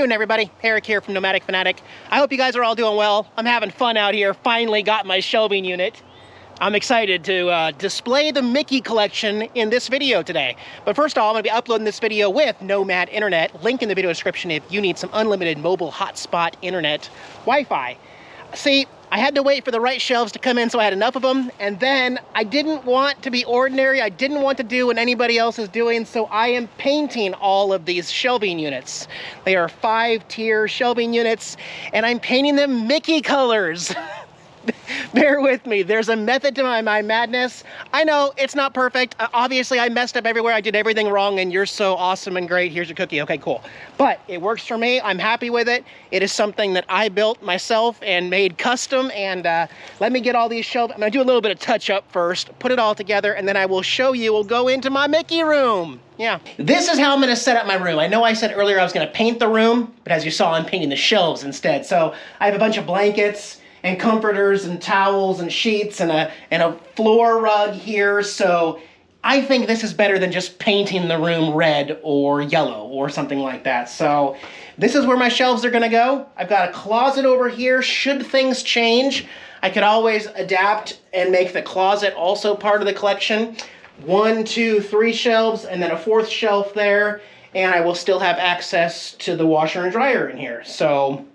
doing, everybody? Eric here from Nomadic Fanatic. I hope you guys are all doing well. I'm having fun out here. Finally got my shelving unit. I'm excited to display the Mickey collection in this video today. But first of all, I'm going to be uploading this video with Nomad Internet. Link in the video description if you need some unlimited mobile hotspot internet Wi-Fi. See, I had to wait for the right shelves to come in so I had enough of them, and then I didn't want to be ordinary. I didn't want to do what anybody else is doing, so I am painting all of these shelving units. They are 5-tier shelving units, and I'm painting them Mickey colors. Bear with me, there's a method to my madness. I know it's not perfect. Obviously I messed up everywhere. I did everything wrong, and you're so awesome and great. Here's your cookie. Okay, cool. But it works for me. I'm happy with it. It is something that I built myself and made custom. And let me get all these shelves. I'm gonna do a little bit of touch up first, put it all together, and then I will show you. We'll go into my Mickey room. Yeah, this is how I'm gonna set up my room. I know I said earlier I was gonna paint the room, but as you saw, I'm painting the shelves instead. So I have a bunch of blankets and comforters and towels and sheets and a floor rug here. So I think this is better than just painting the room red or yellow or something like that. So this is where my shelves are gonna go. I've got a closet over here. Should things change, I could always adapt and make the closet also part of the collection. 1, 2, 3 shelves, and then a 4th shelf there. And I will still have access to the washer and dryer in here. So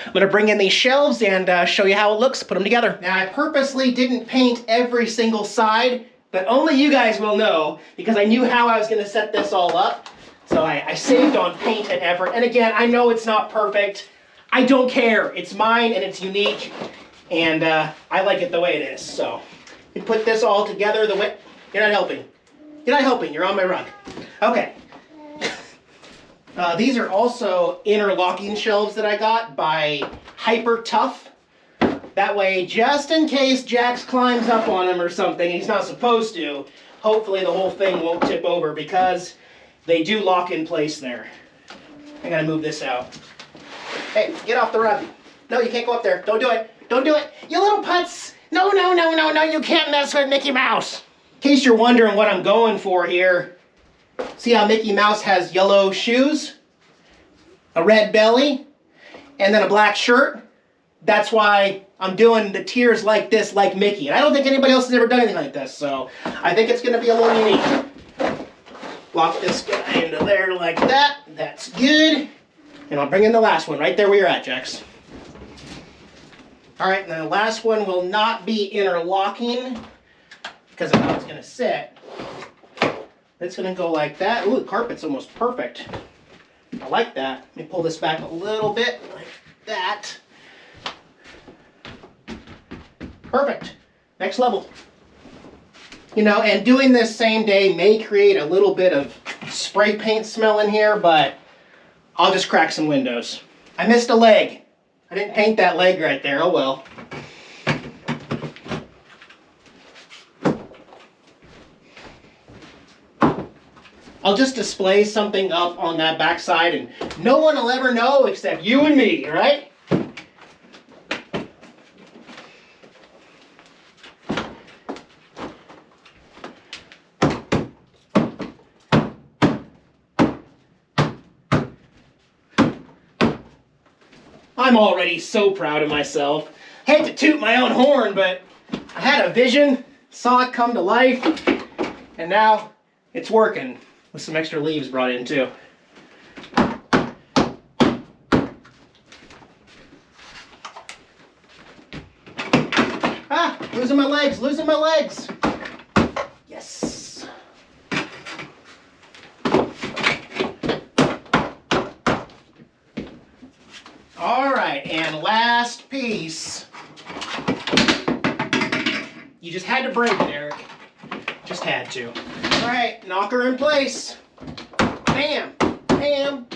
I'm gonna bring in these shelves and show you how it looks, put them together. Now, I purposely didn't paint every single side, but only you guys will know, because I knew how I was gonna set this all up. So I saved on paint and effort. And again, I know it's not perfect. I don't care. It's mine and it's unique, and I like it the way it is. So you put this all together the way. You're not helping. You're not helping. You're on my rug. Okay. These are also interlocking shelves that I got by Hyper Tough. That way, just in case Jax climbs up on them or something, he's not supposed to, hopefully the whole thing won't tip over, because they do lock in place there. I gotta move this out. Hey, get off the rug. No, you can't go up there. Don't do it. Don't do it. You little putz. No, no, no, no, no, you can't mess with Mickey Mouse. In case you're wondering what I'm going for here, see how Mickey Mouse has yellow shoes, a red belly, and then a black shirt? That's why I'm doing the tiers like this, like Mickey. And I don't think anybody else has ever done anything like this, so I think it's going to be a little unique. Lock this guy into there like that. That's good. And I'll bring in the last one right there where you're at, Jax. All right, and the last one will not be interlocking because of how it's going to sit. It's going to go like that. Ooh, the carpet's almost perfect. I like that. Let me pull this back a little bit like that. Perfect. Next level. You know, and doing this same day may create a little bit of spray paint smell in here, but I'll just crack some windows. I missed a leg. I didn't paint that leg right there. Oh well. I'll just display something up on that backside, and no one will ever know except you and me, all right? I'm already so proud of myself. Hate to toot my own horn, but I had a vision, saw it come to life, and now it's working. With some extra leaves brought in too. Ah, losing my legs, losing my legs. Yes. All right, and last piece. You just had to break it, Eric. Just had to. All right, knock her in place. Bam, bam,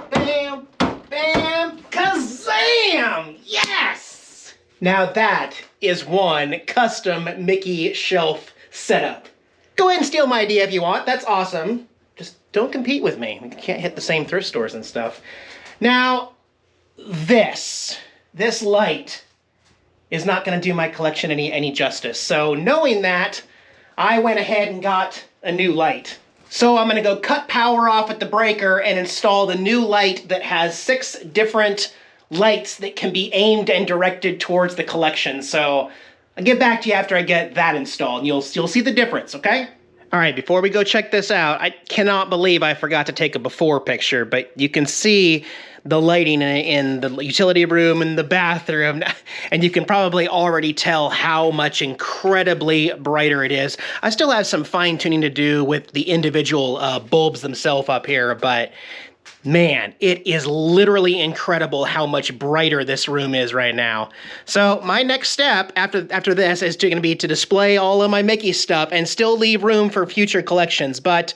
bam, bam, kazam! Yes! Now that is one custom Mickey shelf setup. Go ahead and steal my idea if you want. That's awesome. Just don't compete with me. We can't hit the same thrift stores and stuff. Now, this light is not going to do my collection any justice. So knowing that, I went ahead and got a new light. So I'm gonna go cut power off at the breaker and install the new light that has 6 different lights that can be aimed and directed towards the collection. So I'll get back to you after I get that installed, and you'll see the difference, okay? All right, before we go check this out, I cannot believe I forgot to take a before picture, but you can see the lighting in the utility room and the bathroom, and you can probably already tell how much incredibly brighter it is. I still have some fine-tuning to do with the individual bulbs themselves up here, but man, it is literally incredible how much brighter this room is right now. So my next step after this is going to be to display all of my Mickey stuff and still leave room for future collections. But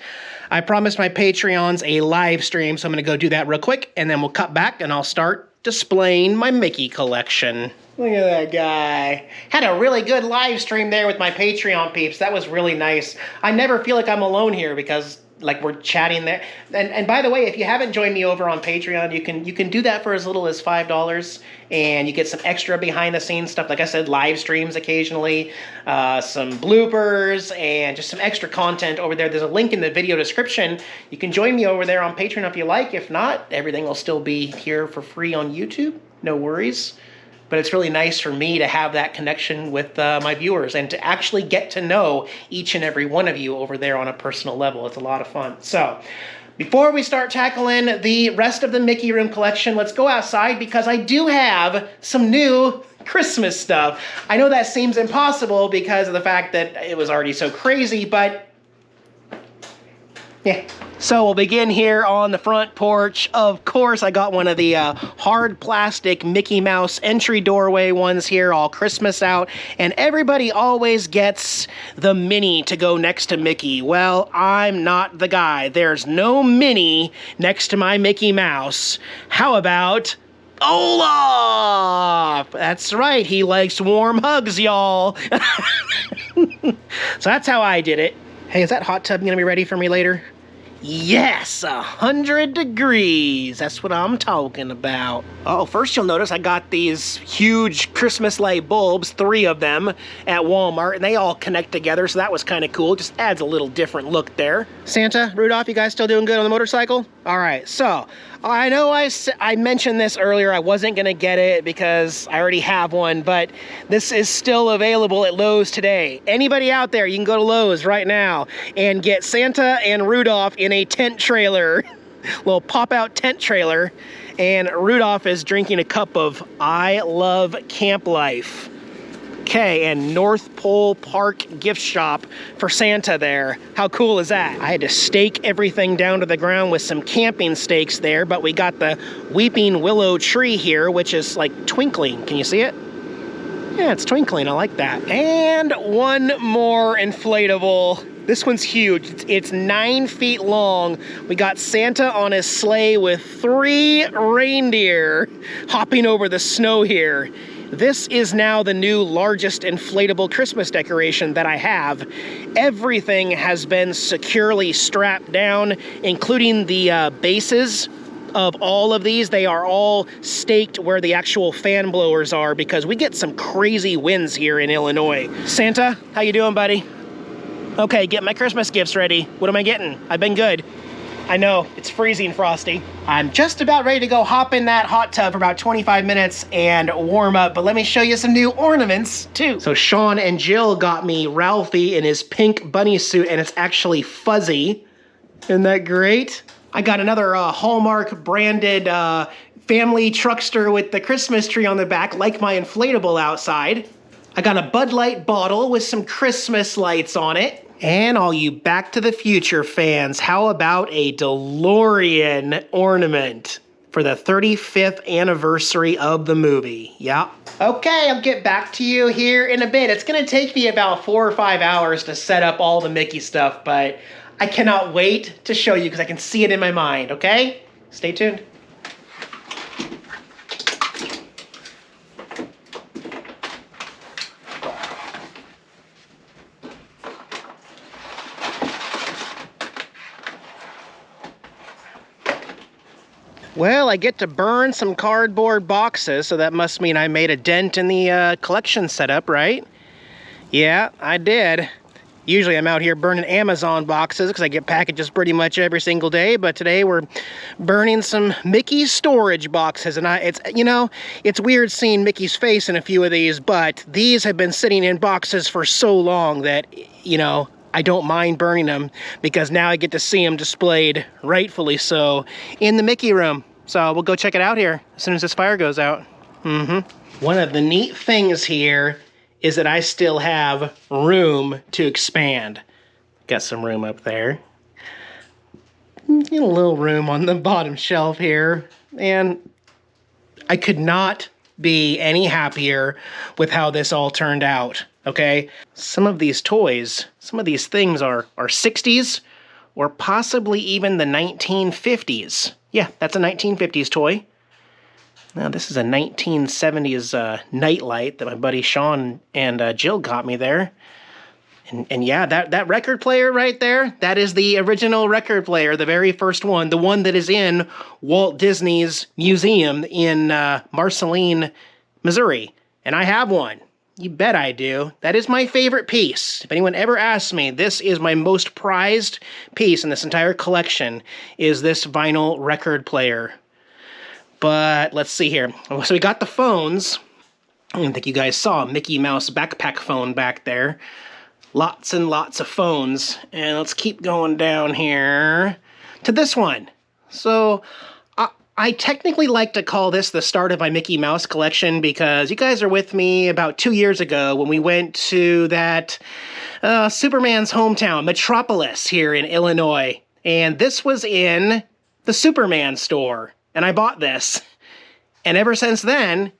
I promised my Patreons a live stream, so I'm going to go do that real quick, and then we'll cut back and I'll start displaying my Mickey collection. Look at that guy. Had a really good live stream there with my Patreon peeps. That was really nice. I never feel like I'm alone here because like we're chatting there. And by the way, if you haven't joined me over on Patreon, you can do that for as little as $5, and you get some extra behind the scenes stuff. Like I said, live streams occasionally, some bloopers, and just some extra content over there. There's a link in the video description. You can join me over there on Patreon if you like. If not, everything will still be here for free on YouTube. No worries. But it's really nice for me to have that connection with my viewers and to actually get to know each and every one of you over there on a personal level. It's a lot of fun. So before we start tackling the rest of the Mickey Room collection, let's go outside because I do have some new Christmas stuff. I know that seems impossible because of the fact that it was already so crazy, but yeah. So we'll begin here on the front porch. Of course, I got one of the hard plastic Mickey Mouse entry doorway ones here, all Christmas out. And everybody always gets the Minnie to go next to Mickey. Well, I'm not the guy. There's no Minnie next to my Mickey Mouse. How about Olaf? That's right, he likes warm hugs, y'all. So that's how I did it. Hey, is that hot tub gonna be ready for me later? Yes, 100 degrees. That's what I'm talking about. Oh, first you'll notice I got these huge Christmas light bulbs, 3 of them, at Walmart, and they all connect together, so that was kind of cool. Just adds a little different look there. Santa, Rudolph, you guys still doing good on the motorcycle? All right, so I know I mentioned this earlier. I wasn't going to get it because I already have one, but this is still available at Lowe's today. Anybody out there, you can go to Lowe's right now and get Santa and Rudolph in a tent trailer, little pop-out tent trailer, and Rudolph is drinking a cup of I Love Camp Life. Okay, and North Pole Park gift shop for Santa there. How cool is that? I had to stake everything down to the ground with some camping stakes there, but we got the weeping willow tree here, which is like twinkling. Can you see it? Yeah, it's twinkling. I like that. And one more inflatable. This one's huge. It's 9 feet long. We got Santa on his sleigh with 3 reindeer hopping over the snow here. This is now the new largest inflatable Christmas decoration that I have. Everything has been securely strapped down, including the bases of all of these. They are all staked where the actual fan blowers are because we get some crazy winds here in Illinois. Santa, how you doing, buddy? Okay, get my Christmas gifts ready. What am I getting? I've been good. I know, it's freezing, Frosty. I'm just about ready to go hop in that hot tub for about 25 minutes and warm up, but let me show you some new ornaments, too. So Sean and Jill got me Ralphie in his pink bunny suit, and it's actually fuzzy. Isn't that great? I got another Hallmark branded family truckster with the Christmas tree on the back, like my inflatable outside. I got a Bud Light bottle with some Christmas lights on it. And all you Back to the Future fans, how about a DeLorean ornament for the 35th anniversary of the movie? Yeah. Okay, I'll get back to you here in a bit. It's gonna take me about 4 or 5 hours to set up all the Mickey stuff, but I cannot wait to show you because I can see it in my mind, okay? Stay tuned. Well, I get to burn some cardboard boxes, so that must mean I made a dent in the collection setup, right? Yeah, I did. Usually I'm out here burning Amazon boxes because I get packages pretty much every single day, but today we're burning some Mickey storage boxes. And it's, you know, it's weird seeing Mickey's face in a few of these, but these have been sitting in boxes for so long that, you know, I don't mind burning them because now I get to see them displayed, rightfully so, in the Mickey room. So we'll go check it out here as soon as this fire goes out. One of the neat things here is that I still have room to expand. Got some room up there. Get a little room on the bottom shelf here. And I could not be any happier with how this all turned out, okay? Some of these toys, some of these things are 60s or possibly even the 1950s. Yeah, that's a 1950s toy. Now this is a 1970s nightlight that my buddy Sean and Jill got me there. And yeah, that record player right there, that is the original record player, the very first one, the one that is in Walt Disney's museum in Marceline, Missouri. And I have one. You bet I do. That is my favorite piece. If anyone ever asks me, this is my most prized piece in this entire collection, is this vinyl record player. But let's see here. So we got the phones. I don't think you guys saw a Mickey Mouse backpack phone back there. Lots and lots of phones. And let's keep going down here to this one. So I technically like to call this the start of my Mickey Mouse collection because you guys are with me about 2 years ago when we went to that Superman's hometown, Metropolis, here in Illinois. And this was in the Superman store. And I bought this. And ever since then,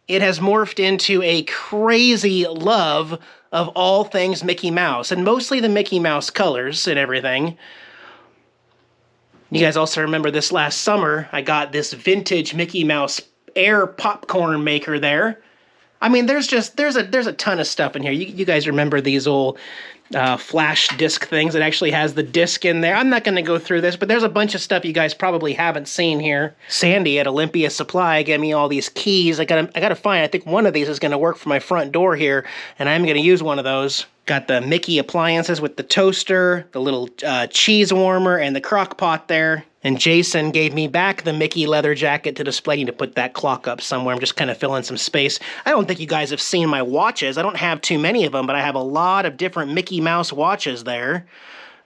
it has morphed into a crazy love of all things Mickey Mouse. And mostly the Mickey Mouse colors and everything. You guys also remember this last summer, I got this vintage Mickey Mouse air popcorn maker there. I mean, there's a ton of stuff in here. You guys remember these old flash disc things that actually has the disc in there. I'm not going to go through this, but there's a bunch of stuff you guys probably haven't seen here. Sandy at Olympia Supply gave me all these keys. I gotta find, I think one of these is going to work for my front door here, and I'm going to use one of those. Got the Mickey appliances with the toaster, the little cheese warmer, and the crock pot there. And Jason gave me back the Mickey leather jacket to display. I need to put that clock up somewhere. I'm just kind of filling some space. I don't think you guys have seen my watches. I don't have too many of them, but I have a lot of different Mickey Mouse watches there.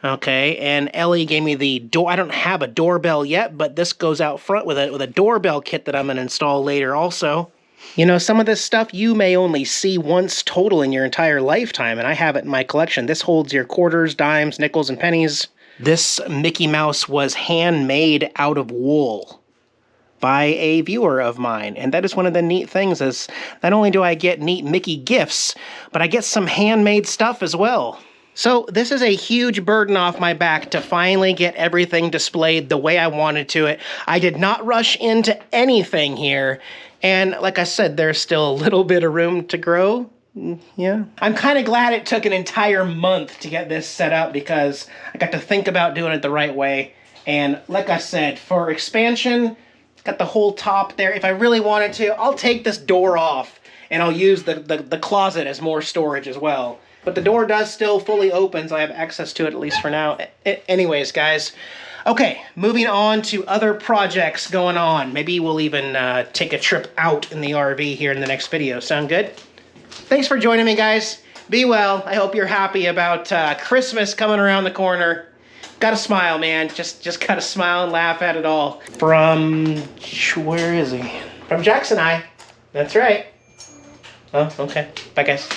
Okay, and Ellie gave me the door. I don't have a doorbell yet, but this goes out front with a doorbell kit that I'm going to install later also. You know, some of this stuff you may only see once total in your entire lifetime, and I have it in my collection. This holds your quarters, dimes, nickels, and pennies. This Mickey Mouse was handmade out of wool by a viewer of mine, and that is one of the neat things is not only do I get neat Mickey gifts, but I get some handmade stuff as well. So this is a huge burden off my back to finally get everything displayed the way I wanted to it. I did not rush into anything here. And like I said, there's still a little bit of room to grow. Yeah. I'm kind of glad it took an entire month to get this set up because I got to think about doing it the right way. And like I said, for expansion, got the whole top there. If I really wanted to, I'll take this door off and I'll use the closet as more storage as well. But the door does still fully open, so I have access to it at least for now. Anyways, guys. Okay, moving on to other projects going on. Maybe we'll even take a trip out in the RV here in the next video. Sound good? Thanks for joining me, guys. Be well. I hope you're happy about Christmas coming around the corner. Gotta smile, man. Just gotta smile and laugh at it all. From... where is he? From Jackson I. That's right. Oh, okay. Bye, guys.